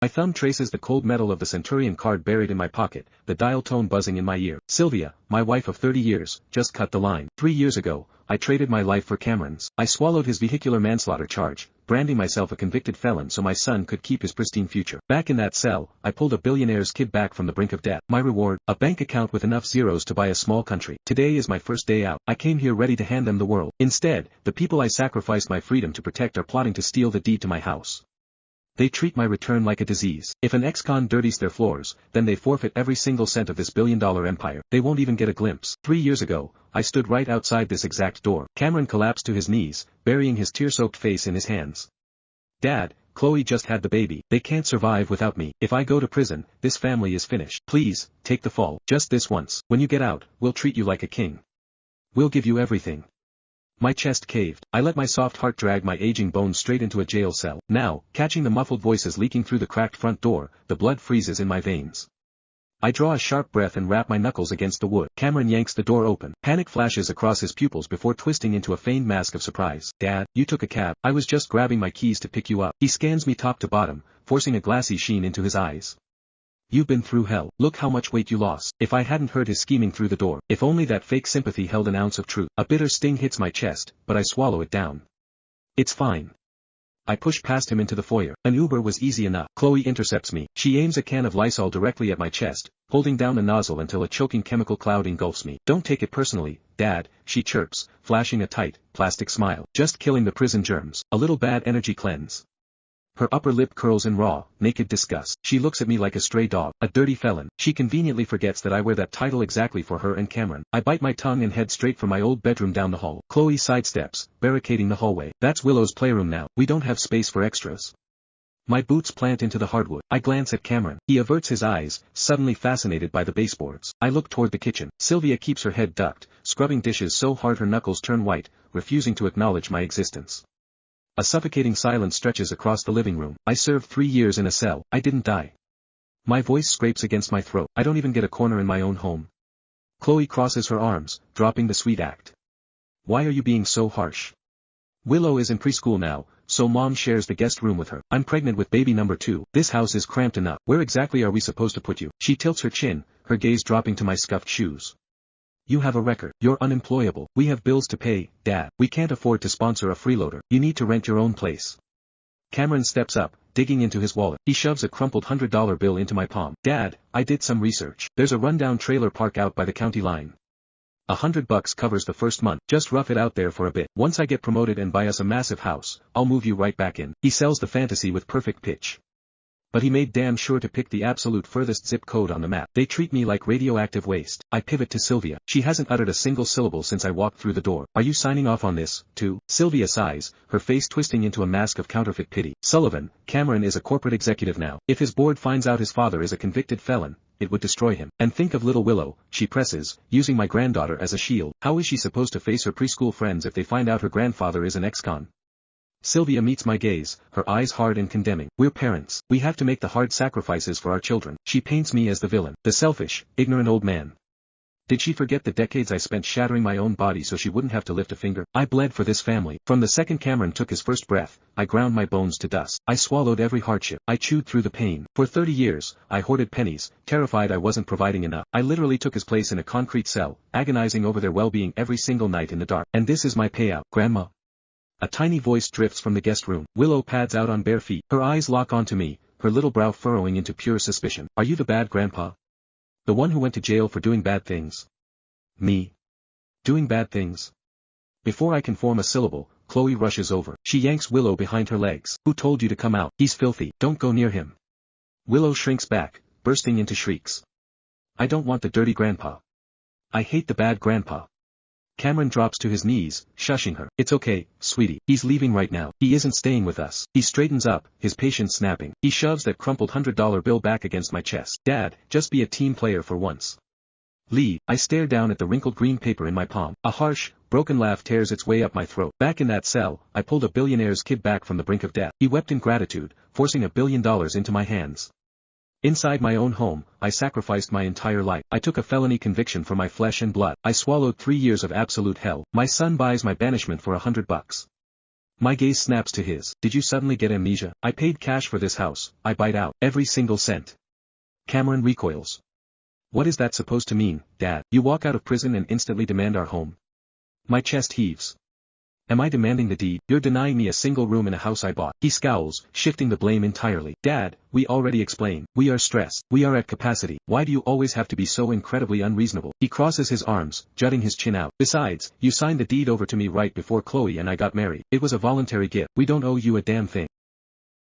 My thumb traces the cold metal of the Centurion card buried in my pocket, the dial tone buzzing in my ear. Sylvia, my wife of 30 years, just cut the line. 3 years ago, I traded my life for Cameron's. I swallowed his vehicular manslaughter charge, branding myself a convicted felon so my son could keep his pristine future. Back in that cell, I pulled a billionaire's kid back from the brink of death. My reward, a bank account with enough zeros to buy a small country. Today is my first day out. I came here ready to hand them the world. Instead, the people I sacrificed my freedom to protect are plotting to steal the deed to my house. They treat my return like a disease. If an ex-con dirties their floors, then they forfeit every single cent of this billion-dollar empire. They won't even get a glimpse. 3 years ago, I stood right outside this exact door. Cameron collapsed to his knees, burying his tear-soaked face in his hands. Dad, Chloe just had the baby. They can't survive without me. If I go to prison, this family is finished. Please, take the fall. Just this once. When you get out, we'll treat you like a king. We'll give you everything. My chest caved. I let my soft heart drag my aging bones straight into a jail cell. Now, catching the muffled voices leaking through the cracked front door, the blood freezes in my veins. I draw a sharp breath and rap my knuckles against the wood. Cameron yanks the door open. Panic flashes across his pupils before twisting into a feigned mask of surprise. Dad, you took a cab. I was just grabbing my keys to pick you up. He scans me top to bottom, forcing a glassy sheen into his eyes. You've been through hell. Look how much weight you lost. If I hadn't heard his scheming through the door, if only that fake sympathy held an ounce of truth. A bitter sting hits my chest, but I swallow it down. It's fine. I push past him into the foyer. An Uber was easy enough. Chloe intercepts me. She aims a can of Lysol directly at my chest, holding down the nozzle until a choking chemical cloud engulfs me. Don't take it personally, Dad, she chirps, flashing a tight, plastic smile. Just killing the prison germs. A little bad energy cleanse. Her upper lip curls in raw, naked disgust. She looks at me like a stray dog, a dirty felon. She conveniently forgets that I wear that title exactly for her and Cameron. I bite my tongue and head straight for my old bedroom down the hall. Chloe sidesteps, barricading the hallway. That's Willow's playroom now. We don't have space for extras. My boots plant into the hardwood. I glance at Cameron. He averts his eyes, suddenly fascinated by the baseboards. I look toward the kitchen. Sylvia keeps her head ducked, scrubbing dishes so hard her knuckles turn white, refusing to acknowledge my existence. A suffocating silence stretches across the living room. I served 3 years in a cell. I didn't die. My voice scrapes against my throat. I don't even get a corner in my own home. Chloe crosses her arms, dropping the sweet act. Why are you being so harsh? Willow is in preschool now, so Mom shares the guest room with her. I'm pregnant with baby number 2. This house is cramped enough. Where exactly are we supposed to put you? She tilts her chin, her gaze dropping to my scuffed shoes. You have a record. You're unemployable. We have bills to pay, Dad. We can't afford to sponsor a freeloader. You need to rent your own place. Cameron steps up, digging into his wallet. He shoves a crumpled $100 bill into my palm. Dad, I did some research. There's a rundown trailer park out by the county line. $100 covers the first month. Just rough it out there for a bit. Once I get promoted and buy us a massive house, I'll move you right back in. He sells the fantasy with perfect pitch. But he made damn sure to pick the absolute furthest zip code on the map. They treat me like radioactive waste. I pivot to Sylvia. She hasn't uttered a single syllable since I walked through the door. Are you signing off on this, too? Sylvia sighs, her face twisting into a mask of counterfeit pity. Sullivan, Cameron is a corporate executive now. If his board finds out his father is a convicted felon, it would destroy him. And think of little Willow, she presses, using my granddaughter as a shield. How is she supposed to face her preschool friends if they find out her grandfather is an ex-con? Sylvia meets my gaze, her eyes hard and condemning. We're parents. We have to make the hard sacrifices for our children. She paints me as the villain, the selfish, ignorant old man. Did she forget the decades I spent shattering my own body so she wouldn't have to lift a finger? I bled for this family. From the second Cameron took his first breath, I ground my bones to dust. I swallowed every hardship. I chewed through the pain. For 30 years, I hoarded pennies, terrified I wasn't providing enough. I literally took his place in a concrete cell, agonizing over their well-being every single night in the dark. And this is my payout, Grandma. A tiny voice drifts from the guest room. Willow pads out on bare feet. Her eyes lock onto me, her little brow furrowing into pure suspicion. Are you the bad grandpa? The one who went to jail for doing bad things? Me? Doing bad things? Before I can form a syllable, Chloe rushes over. She yanks Willow behind her legs. Who told you to come out? He's filthy. Don't go near him. Willow shrinks back, bursting into shrieks. I don't want the dirty grandpa. I hate the bad grandpa. Cameron drops to his knees, shushing her. It's okay, sweetie. He's leaving right now. He isn't staying with us. He straightens up, his patience snapping. He shoves that crumpled $100 bill back against my chest. Dad, just be a team player for once. Leave. I stare down at the wrinkled green paper in my palm. A harsh, broken laugh tears its way up my throat. Back in that cell, I pulled a billionaire's kid back from the brink of death. He wept in gratitude, forcing $1 billion into my hands. Inside my own home, I sacrificed my entire life. I took a felony conviction for my flesh and blood. I swallowed 3 years of absolute hell. My son buys my banishment for $100. My gaze snaps to his. Did you suddenly get amnesia? I paid cash for this house, I bite out. Every single cent. Cameron recoils. What is that supposed to mean, Dad? You walk out of prison and instantly demand our home. My chest heaves. Am I demanding the deed? You're denying me a single room in a house I bought. He scowls, shifting the blame entirely. Dad, we already explained. We are stressed. We are at capacity. Why do you always have to be so incredibly unreasonable? He crosses his arms, jutting his chin out. Besides, you signed the deed over to me right before Chloe and I got married. It was a voluntary gift. We don't owe you a damn thing.